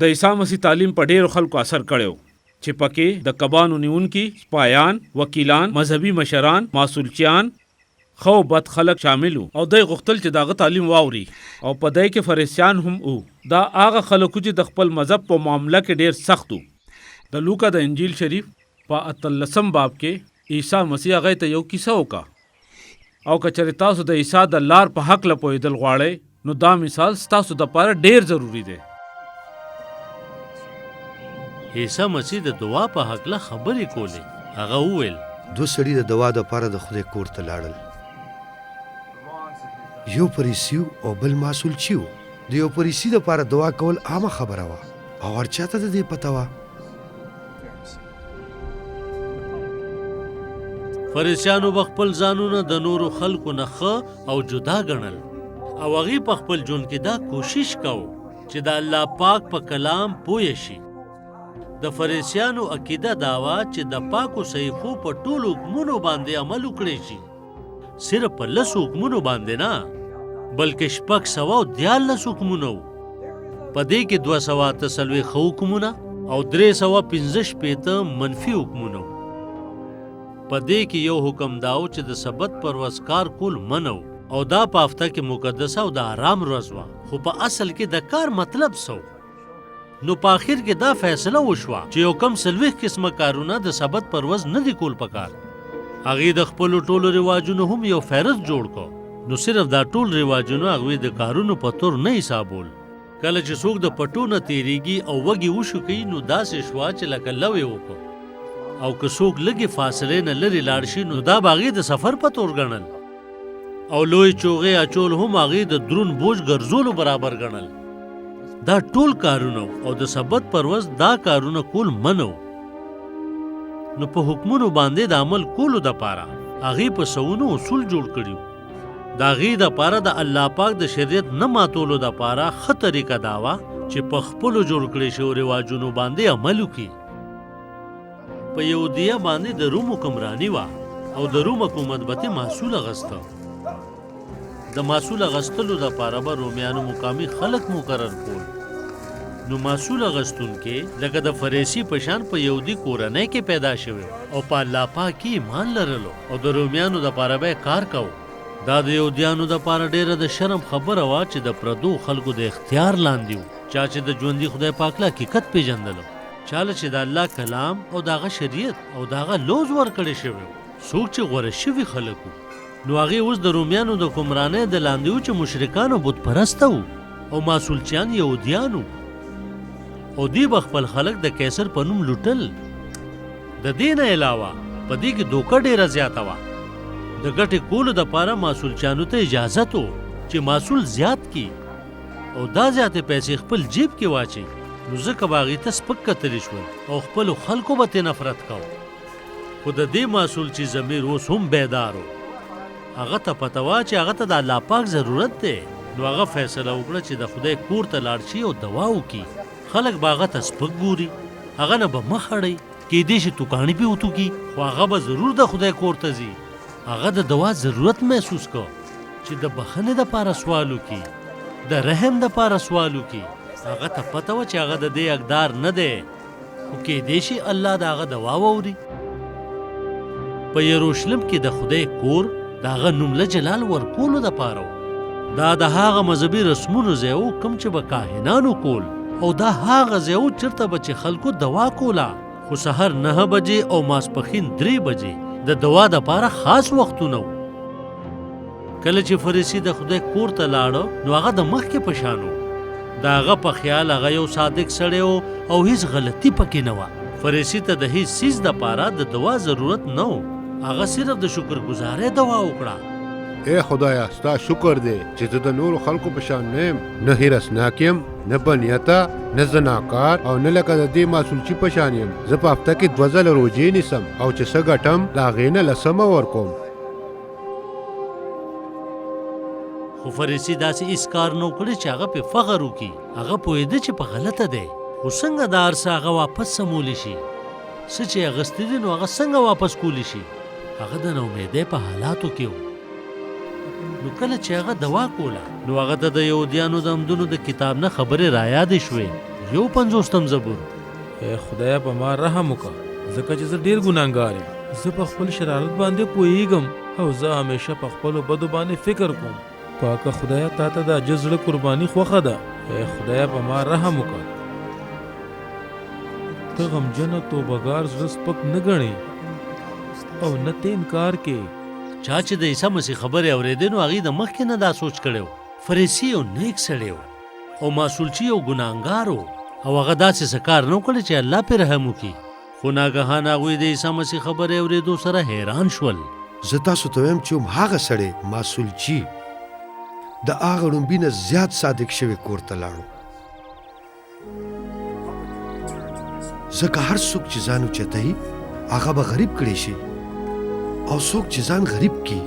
د عیسی مسیح تعلیم په ډیرو خلکو اثر کړو چې پکې د کبانو نیونکي، سپایان، وکیلان، مذهبي مشران، ماسولچیان، خو بد خلک شامل او دوی غوښتل چې داغه تعلیم واوري او په دای کې فریسیان هم وو. دا هغه خلکو چې د خپل مذهب په معاملې کې ډیر سخت وو. د لوقا د انجیل شریف په 13 باب کې عیسی مسیح هغه ته یو کیسه وکړه او کچره تاسو د عیسی د لار په حق لپویدل غواړئ نو دا مثال تاسو د لپاره ډیر ضروری دی. عیسی مسیح د دعا په حق له خبرې کولې. هغه وویل دو سړي د دعا د لپاره د خدای کور ته لاړل. یو فریسي او بل ماسولچي و. د یو فریسي د لپاره دعا کول عامه خبره وه او هر چاته د دې پته وه. فریسیانو به خپل ځانونه د نورو خلکو نه ښه او جدا ګڼل او هغوی په خپل ژوند کې دا کوشش کوو چې د الله پاک په کلام پوه شي. د فریسیانو عقیده دا وه چې د پاکو صحیفو په ټولو حکمونو باندې عمل وکړی شي. صرف په 10 حکمونو باندې نه بلکې 613 حکمونه وو. په دې کې 243 ښه حکمونه او 365 منفي حکمونه وو. په دې کې یو حکم داو چې د سبت پر ورځ کار کول منو او دا په هفته کې مقدسه او د آرام ورځ وه. خو په اصل کې د کار مطلب سو. نو په آخر کې دا فیصله وشوه چې یو کم 40 قسمه کارونه د سبت پر ورځ نه دي کول پکار. هغې د خپلو ټولو رواجونو هم یو فهرست جوړ کو. نو صرف دا ټول رواجونه هغوی د کارونو په طور نه حسابول. کله چې څوک د پټو نه تیریږي او وږي وشو کوي نو داسې شوه چې لکه لوی وکړو او که څوک لږې فاصلې نه لرې لاړ شي نو دا به هغې د سفر په طور ګڼل او لوی چوغې اچول هم هغې د دروند بوج ګرځولو برابر ګڼل. دا ټول کارونه او د سبت پر ورځ دا کارونه کول منو. نو په حکمونو باندې د عمل کولو دپاره هغې په سوونو اصول جوړ کړي. د هغې دپاره د الله پاک د شریعت نه ماتولو دپاره ښه طریقه دا وه چې په خپلو جوړ کړي شوو رواجونو باندې عمل وکړي. په یهودیه باندې د روم حکمراني وه او د روم حکومت به ترې محصول اخیسته. د محصول اخیستلو دپاره به رومیانو مقامي خلک مقرر کول. نو محصول اخیستونکي لکه د فریسي په شان په یهودي کورنۍ کې پیدا شوي او په الله پاک کې ایمان لرلو او د رومیانو دپاره به یې کار کوو. دا د یهودیانو دپاره ډېره د شرم خبره وه چې د پردو خلکو د اختیار لاندې وو. چا چې د ژوندي خدای پاک له حقیقت پیژندلو، چاله چې د الله کلام او داغه شریعت او داغه لوز ورکړی شوی، څوک چې غوره شوي خلک وو. نو هغې اوس د رومیانو د حکمرانۍ د لاندې وو چې مشرکان او بت پرسته وو او ماسولچیان یهودیان وو او دوی به خپل خلک د قیصر په نوم لوټل. د دې نه علاوه په دې کې دوکه ډېره زیاته وه. د ګټې کولو دپاره ماسولچیانو ته اجازت و چې محصول زیات کړي او دا زیاتې پیسې خپل جیب کې واچوي. نو ځکه به هغې ته سپک کتلی شول او خپلو خلکو به ترې نفرت کوو. خو د دې محصول چې ضمیر اوس هم بیدار و، هغه ته پته وه چې هغه ته د الله پاک ضرورت دی. نو هغه فیصله وکړه چې د خدای کور ته لاړ شي او دوا وکړي. خلک به هغه ته سپک ګوري، هغه نه به مخ اړوي، کیدای شي توکاڼې پې وتوکي، خو هغه به ضرور د خدای کور ته ځي. هغه د دوا ضرورت محسوس کو چې د بخښنې دپاره سوال وکړي، د رحم دپاره سوال وکړي. هغه ته پته وه چې هغه د دې حقدار نه دی، خو کیدای شي الله د هغه دوا واوري. په یروشلم کې د خدای کور د هغه نومله جلال ورکولو دپاره و. دا د هغه مذهبي رسمونو ځای و کوم چې به کاهنانو کول، او دا هغه ځای و چېرته به چې خلکو دوا کوله. خو سهار 9 بجې او ماسپښین 3 بجې د دوا دپاره خاص وختونه و. کله چې فریسي د خدای کور ته لاړه نو هغه د مخکې په شان و. د هغه په خیال هغه یو صادق سړی و او هیڅ غلطي پکې نه وه. فریسي ته د هیڅ څیز دپاره د دوا ضرورت نه و. هغه صرف د شکرګزارۍ دوا وکړه. اے خدایا ستا شکر دی چې زه د نورو خلکو په شان نه یم، نه هیرسناک یم، نه بنیته، نه زناکار او نه لکه د دې ماسولچي په شان یم. زه په هفته کې 2 ځله روژې نیسم او چې څه ګټم د هغې نه 10 ورکوم. خو فریسي داسې هېڅ کار نه وکړی چې هغه پې فخر وکړي. هغه پوهېده چې په غلطه دی، خو څنګه دا هر څه هغه واپس سمولی شي؟ څه چې اخیستي دي نو هغه څنګه واپس کولی شي؟ هغه د ناامیدۍ په حالاتو کې و. نو کله چې هغه دوا کوله نو هغه ته د یهودیانو د عمدونو د کتاب نه خبرې رایادې شوې. 51 زبور. اے خدای په ما رحم وکړه ځکه چې زه ډیر ګناهګار یم. زه په خپل شرارت باندې پوهیږم او زه همیشه په خپلو بدو باندې فکر کوم. پاکه خدایه تا ته د عاجز زړه قرباني خوښه ده. اے خدایه په ما رحم وکړه. ته غمجنه توبهګار زړه سپک نه ګڼې او نه ته انکار کې. چا چې د عیسی مسیح خبرې اورېدې نو هغې د مخکې نه دا سوچ کړی و. فریسي یو نیک سړی و او معصولچي یو ګناهګار و او هغه داسې څه کار نه وکړی چې الله پرې رحم وکړي. خو ناګهانه هغوی د عیسی مسیح خبرې اورېدو سره حیران شول. زه تاسو ته وایم چې هغه سړی معصولچي د هغه ړومبي نه زیات صادق شوی کور ته لاړو. ځکه هر څوک چې ځان اوچتوي هغه به غریب کړی شي او څوک چې ځان غریب کړي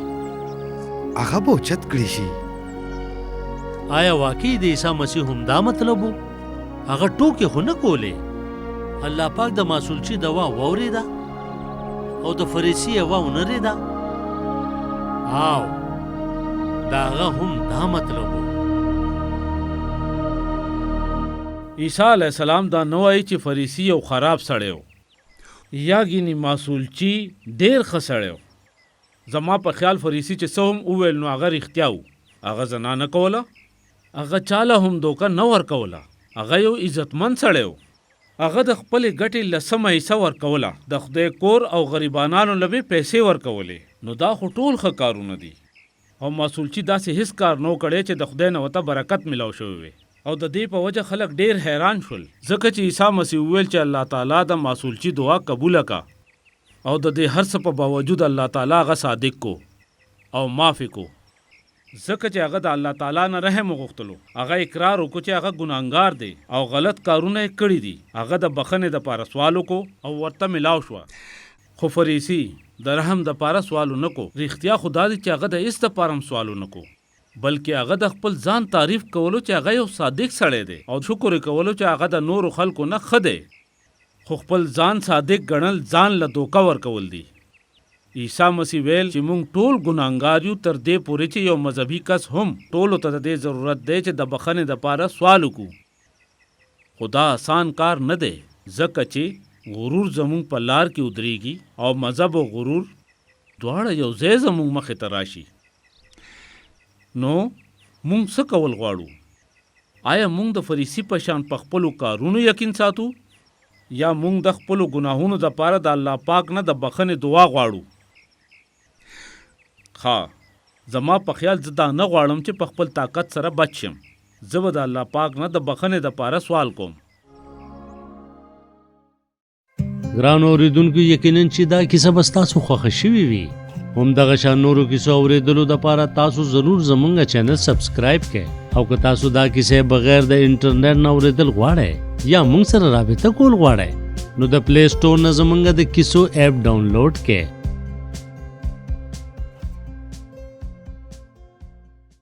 هغه به اوچت کړی شي. آیا واقعي د عیسی مسیح هم دا مطلب و؟ هغه ټوکې خو نه کولې. الله پاک د معصولچي دوا واورېده او د فریسي یوه ونرېده. او د هغه هم دا مطلب و. عیسی علیه السلام دا نه وایي چې فریسي یو خراب سړی و یا ګینې معصولچي ډېر ښه سړی و. زما په خیال فریسي چې څه هم وویل نو هغه رښتیا و. هغه زنا نه کوله، هغه چاله هم دوکه نه ورکوله. هغه یو عزتمند سړی و. هغه د خپلې ګټې لسمه حصه ورکوله. د خدای کور او غریبانانو له به پیسې ورکولې. نو دا خو ټول ښه کارونه دي. او معصولچي داسې هیڅ کار نو کړی چې د خدای نه ورته برکت میلاو شوی وي. او د دې په وجه خلک ډیر حیران شول ځکه چې عیسی مسیح وویل چې الله تعالی د معصولچي دعا قبول کړه او د دې هر څه په باوجود الله تعالی هغه صادق کو او معافي کو ځکه چې هغه د الله تعالی نه رحم وغوښتلو. هغه اقرار وکړو چې هغه ګناهګار دی او غلط کارونه یې کړي دي. هغه د بخښنې دپاره سوال وکړو او ورته ملاو شوه. خو فریسي د رحم دپاره سوال ونه کو. رښتیا خو دا دی چې هغه د هېڅ دپاره هم سوال ونه کو بلکې هغه د خپل ځان تعریف کولو چې هغه یو صادق سړی دی او شکر یې کولو چې هغه د نورو خلکو نه ښه دی. خو خپل ځان صادق ګڼل ځان له دوکه ورکول دي. عیسی مسیح ویل چې موږ ټول ګناهګار یو تر دې پورې چې یو مذهبي کس هم ټولو ته د دې ضرورت دی چې د بخښنې دپاره سوال وکړو. خو دا آسان کار نه دی ځکه چې غرور زموږ په لار کې ودرېږي او مذهب او غرور دواړه یو ځای زموږ مخې ته راشي. نو مونږ څه کول غواړو؟ آیا مونږ د فریسي په شان په خپلو کارونو یقین ساتو یا مونږ د خپلو ګناهونو دپاره د الله پاک نه د بخښنې دعا غواړو؟ ښه، زما په خیال زه دا نه غواړم چې په خپل طاقت سره بچ شم. زه به د الله پاک نه د بخښنې دپاره سوال کوم. ګرانو اورېدونکو، یقینا چې دا کیسه به ستاسو خوښه شوې وي. همدغه شان نورو کیسو اورېدلو دپاره تاسو ضرور زمونږ چینل سبسکرایب کړئ او که تاسو دا کیسې بغیر د انټرنیټ نه اورېدل غواړئ یا مونږ سره رابطه کول غواړئ نو د پلی سټور نه زمونږ د کیسو ایپ ډاونلوډ کړئ